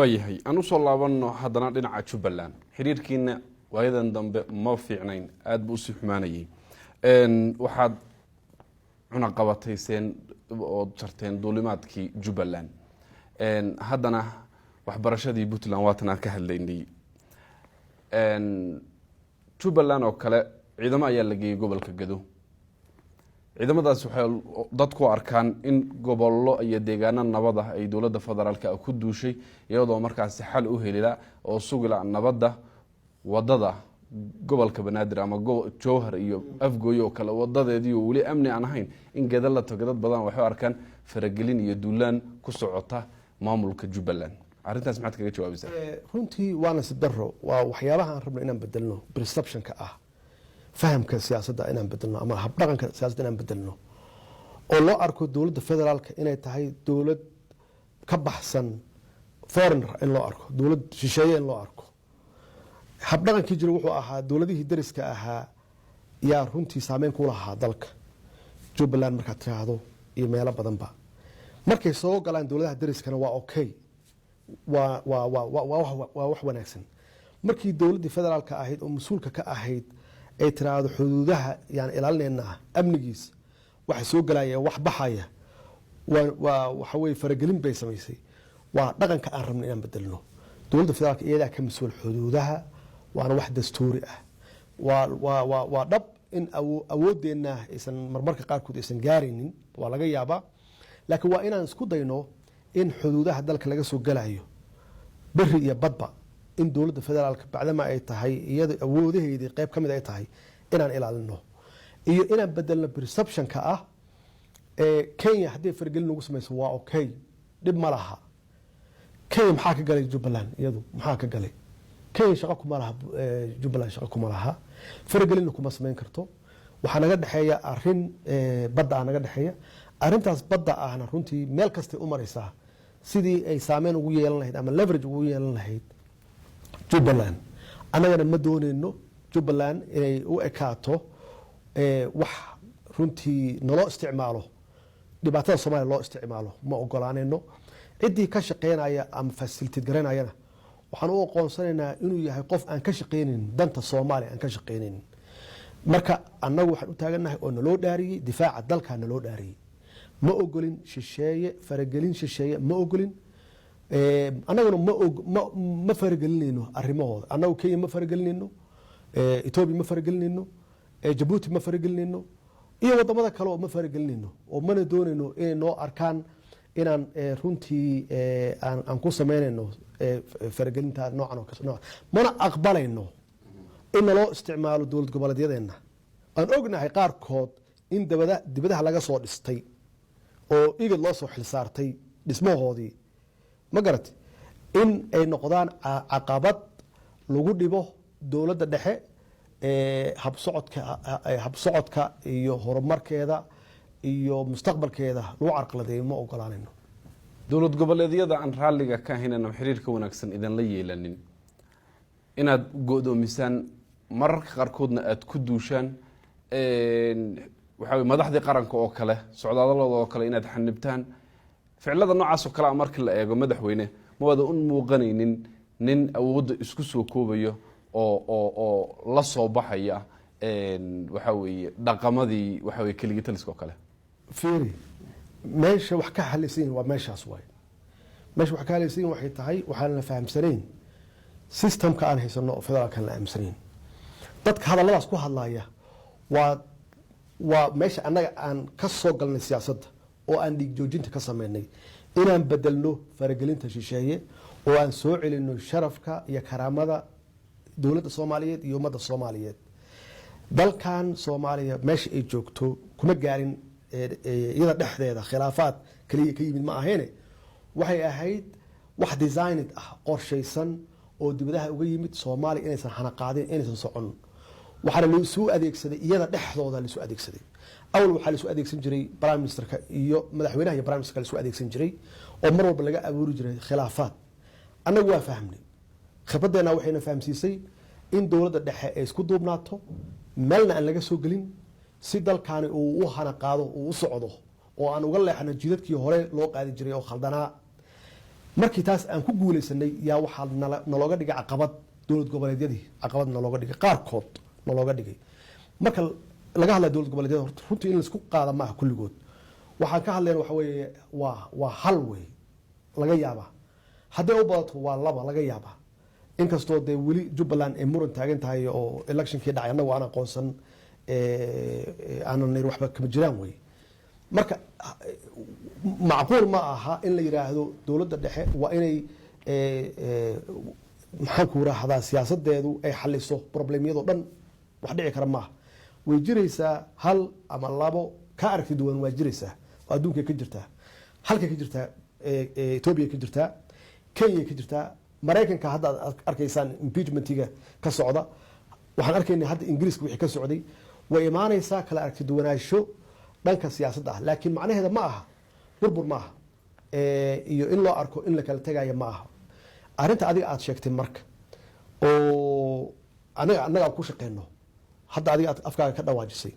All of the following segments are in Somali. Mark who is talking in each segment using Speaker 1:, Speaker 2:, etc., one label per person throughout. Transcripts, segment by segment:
Speaker 1: wayahay aan u soo laabano haddana dhinaca Jubbaland xiriirkiina waayadan dambe ma fiicnayn aad buu si xumaanayay waxaad cunaqabatayseen oo jarteen duulimaadkii Jubbaland haddana waxbarashadii Puntland waatan aad ka hadlaynay Jubbaland oo kale ciidamo ayaa la geeyay gobolka Gado ciidamadaas waxay dadku arkaan in gobollo iyo deegaano nabad ah ay dawladda federaalka ku duushay iyadoo markaas xal u helila oo sugila nabadda wadada gobolka Banaadir ama Jowhar iyo Afgooyo kale wadadeedii wali amni aan ahayn in Gado la tago dad badan waxay arkaan faragelin iyo duulaan ku socota maamulka Jubbaland arintaas maxaad kaga jawaabaysaa
Speaker 2: runtii waana sidaro waa waxyaabaha aan rabno inaan bedelno perception-ka fahamka siyaasadda inaan bedelno ama hab dhaqanka siyaasadda inaan bedelno oo loo arko dawladda federaalka inay tahay dawlad ka baxsan foreigner in loo arko dawlad shisheeye in loo arko hab dhaqankii jira wuxuu ahaa dawladihii dariska ahaa yaa runtii saameyn ku lahaa dalka Jubbaland markaad tiraahdo iyo meelo badanba markay soo galaan dawladaha dariskana waa okay waa wax wanaagsan markii dawladdii federaalka ahayd oo mas'uulka ka ahayd ay tiraahdo xuduudaha yaan ilaalinayna amnigiisa waxa soo galaya wax baxaya waxa way faragelin bay sameysay waa dhaqanka aan rabno inaan bedelno dawladda federaalka iyada ka mas'uul xuduudaha waana wax dastuuri ah waa dhab in awoodeena aysan marmarka qaarkood aysan gaaraynin waa laga yaabaa laakiin waa inaan isku dayno in xuduudaha dalka laga soo galayo bari iyo badba in dawladda federaalka bacdama ay tahay iyada awoodaheedii qayb kamid ay tahay inaan ilaalino iyo inaan bedelno perception-ka Kenya haddii fargelin ugu samayso waa okay dib ma laha Kenya maxaa ka galay Jubbaland iyadu maxaa ka galay Kenya shaqo kuma laha Jubbaland shaqo kuma laha fargelin kuma samayn karto waxa naga dhaxeeya arin badda naga dhaxeeya arintaas badda ahna runtii meel kasta u maraysa sidii ay saameyn ugu yeelan lahayd ama leverage ugu yeelan lahayd Jubbaland anagana ma doonayno Jubbaland inay u ekaato wax runtii naloo isticmaalo dhibaatada Soomaaliya loo isticmaalo ma ogolaanayno cidii ka shaqeynaya ama facilitate garanayana waxaan u aqoonsanaynaa inuu yahay qof aan ka shaqeynin danta Soomaaliya aan ka shaqeynin marka anagu waxaan u taaganahay oo naloo dhaariyay difaaca dalka naloo dhaariyay ma ogolin shisheeye faragelin shisheeye ma ogolin anaguna ma faragelinayno arrimahooda anagu Kenya ma faragelinayno Ethiopia ma faragelinayno Djibouti ma faragelinayno iyo wadamada kale oo ma faragelinayno oo mana doonayno inay noo arkaan inaan runtii aan ku sameynayno faragelinta noocan oo kale mana aqbalayno in loo isticmaalo dawlad goboleedyadeena aan ognahay qaarkood in dibadaha laga soo dhistay oo igad loo soo xilsaartay dhismahoodii ma garat in ay noqdaan caqabad lagu dhibo dawladda dhexe hab socodka iyo horumarkeeda iyo mustaqbalkeeda lagu carqaladeeyo ma ogolaanayno
Speaker 1: dawlad goboleedyada aan raaliga ka ahaynna xiriirka wanaagsan idan la yeelanin inaad go'doomisaan mararka qaarkoodna aad ku duushaan waxa madaxdii qaranka oo kale socdaaladooda oo kale inaad xanibtaan ficilada noocaas oo kale markii la eego madaxweyne ma wada un muuqanaynin nin awoodda isku soo koobayo oo la soo baxaya waxa weeye dhaqamadii waxa weeye kaliya taliska oo kale
Speaker 2: fiiri meesha wax ka xalisin waa meeshaas way meesha wax ka xalisin waxay tahay waxaan la fahamsanayn systemka aan haysano oo federaalka la aaminsanin dadka hadalladaas ku hadlaya waa meesha anaga aan ka soo galnay siyaasadda oo aan dhig joojinta ka sameynay inaan bedelno faragelinta shisheeye oo aan soo celino sharafka iyo karaamada dawladda Soomaaliyeed iyo ummadda Soomaaliyeed dalkan Soomaaliya meesha ay joogto kuma gaarin iyada dhexdeeda khilaafaad kaliya ka yimid ma aheene waxay ahayd wax designed qorshaysan oo dibadaha uga yimid Soomaaliya inaysan xana qaadin inaysan socon waxaana loo soo adeegsaday iyada dhexdooda la soo adeegsaday awal waxa la soo adeegsan jiray prime ministerka iyo madaxweynaha iyo prime ministerka la soo adeegsan jiray oo mar walba laga abuuri jiray khilaafaad anagu waa fahmnay khibradeena waxayna fahamsiisay in dawladda dhexe ay isku duubnaato meelna aan laga soo gelin si dalkaani uu u hana qaado uu u socdo oo aan uga leexano jidadkii hore loo qaadi jiray oo khaldanaa markii taas aan ku guulaysanay yaa waxaa nalooga dhigay caqabad dowlad goboleedyadii caqabad nalooga dhigay qaarkood nalooga dhigay marka laga hadlaya dowlad goboleedyada horta runtii in laisku qaada maaha kulligood waxaan ka hadlayna waxa weeye waa hal wey laga yaabaa hadday u badato waa laba laga yaabaa inkastoo dee weli jubbaland ay muran taagan tahay oo electionkii dhacay annagu aan aqoonsan aanan waxba kama jiraan wey marka macquul ma aha in la yiraahdo dowladda dhexe waa inay maxaan ku raahdaa siyaasadeedu ay xaliso problemyadoo dhan wax dhici kara maaha way jiraysaa hal ama labo ka aragti duwan waa jiraysaa oo adduunkay ka jirtaa halkay ka jirtaa Ethiopia ka jirtaa Kenya ka jirtaa Mareykanka hadda aad arkaysaan impeachmentiga ka socda waxaan arkaynaa hadda Ingiriiska wixii ka socday way imaanaysaa kala aragti duwanaansho dhanka siyaasadda ah laakiin macnaheeda ma aha burbur ma aha iyo in loo arko in la kala tagayo ma aha arrinta adiga aad sheegtay marka oo anaga ku shaqeyno hadda adiga aad afkaaga ka dhawaajisay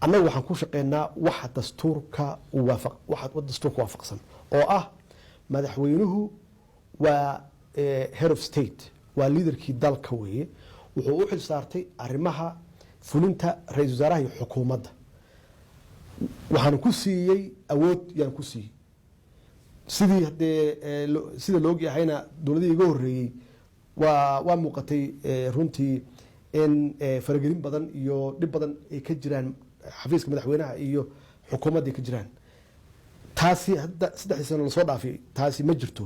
Speaker 2: annaga waxaan ku shaqeynaa waxa dastuurka waafaqsan oo ah madaxweynuhu waa head of state waa leaderkii dalka weeye wuxuu u xil saartay arrimaha fulinta ra-iisul wasaaraha iyo xukuumadda waxaan ku siiyey awood yaan ku siiyey sidii hadee sida loogi ahayna dowladihii iga horreeyey waa muuqatay runtii in faragelin badan iyo dhib badan ay ka jiraan xafiiska madaxweynaha iyo xukuumadda ka jiraan taasi hadda 3 sano la soo dhaafay taasi ma jirto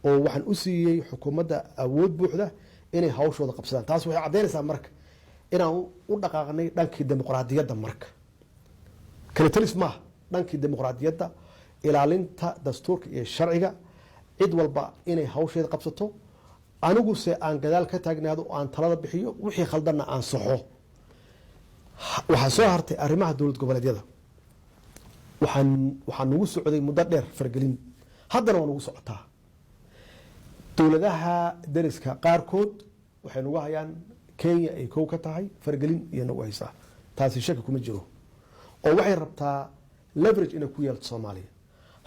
Speaker 2: oo waxaan u siiyey xukuumadda awood buuxda inay hawshooda qabsadaan taas waxay cadeynaysaa marka inaan u dhaqaaqnay dhankii dimuqraadiyadda marka kala talis maaha dhankii dimuqraadiyadda ilaalinta dastuurka iyo sharciga cid walba inay hawsheeda qabsato aniguse aan gadaal ka taagnaado oo aan talada bixiyo wixii khaldanna aan saxo waxaa soo hartay arrimaha dowlad goboleedyada waxaa nagu socday muddo dheer fargelin haddana waa nagu socotaa dowladaha dariska qaarkood waxay nagu hayaan Kenya ay kow ka tahay fargelin iyo nagu haysaa taasi shaki kuma jiro oo waxay rabtaa leverage inay ku yeelto Soomaaliya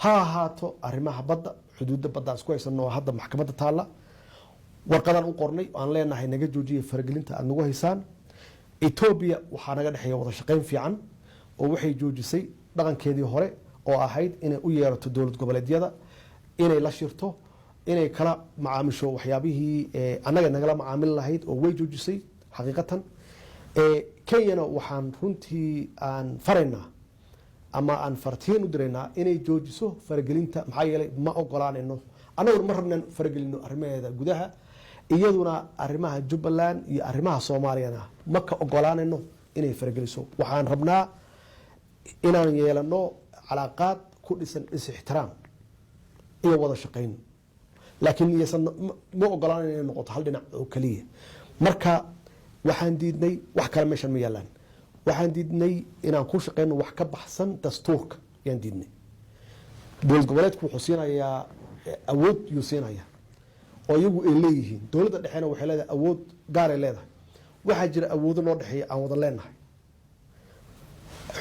Speaker 2: ha ahaato arrimaha badda xuduudda badda isku haysano hadda maxkamadda taala warqadan u qornay aan leenahay naga joojiye fargelinta aad nagu haysaan Ethiopia waxaa naga dhaxeeya wada shaqayn fiican oo waxay joojisay dhaqankeedii hore oo ahayd inay u yeerato dowlad goboleedyada inay la shirto inay kala macaamisho waxyaabihii annaga nagala macaamil lahayd oo way joojisay xaqiiqatan Kenyana waxaan runtii aan faraynaa ama aan fartiin u diraynaa inay joojiso faragelinta maxaa yeelay ma ogolaanayno annagu ma rabnaan faragelino arrimaheeda gudaha iyaduna arrimaha Jubbaland iyo arrimaha Soomaaliyana ma ka ogolaanayno inay farageliso waxaan rabnaa inaan yeelano calaaqaad ku dhisan is-ixtiraam iyo wada shaqayn laakiin iysan ma ogolaanayno inay noqoto hal dhinac oo kaliya marka waxaan diidnay wax kale meeshan ma yaalaan waxaan diidnay inaan ku shaqeyno wax ka baxsan dastuurka yaan diidnay dowlad goboleedku wuxuu siinayaa awood yuu siinayaa oo iyagu ay leeyihiin dowladda dhexena waxay leedahay awood gaar ay leedahay waxaa jira awoodo noo dhexeeya aan wada leenahay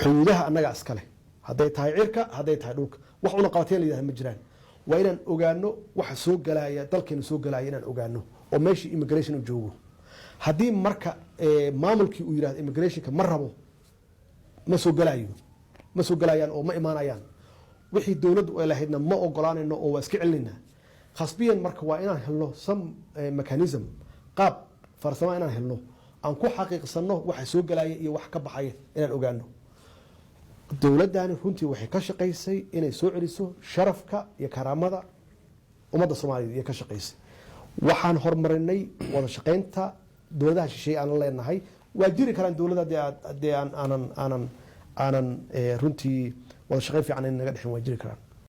Speaker 2: xuduudaha annaga iskale hadday tahay cirka hadday tahay dhulka wax una qabateen la yidhahda ma jiraan waa inaan ogaano waxa soo galaya dalkeena soo galaya inaan ogaano oo meeshii immigration u joogo haddii marka maamulkii uu yiraahdo immigrationka ma rabo ma soo galayaan oo ma imaanayaan wixii dowladdu ay lahaydna ma ogolaanayno oo waa iska celinayna khasbiyan marka waa inaan helno some mechanism qaab farsamo inaan helno aan ku xaqiiqsano waxa soo galaya iyo wax ka baxaya inaan ogaano dowladdaani runtii waxay ka shaqaysay inay soo celiso sharafka iyo karaamada ummadda Soomaaliyeed iyo ka shaqaysay waxaan horumarinay wada shaqaynta dowladaha shisheeye aan leenahay waa jiri karaan dowladda aanan runtii wada shaqayn fiican in naga dhexin waa jiri karaan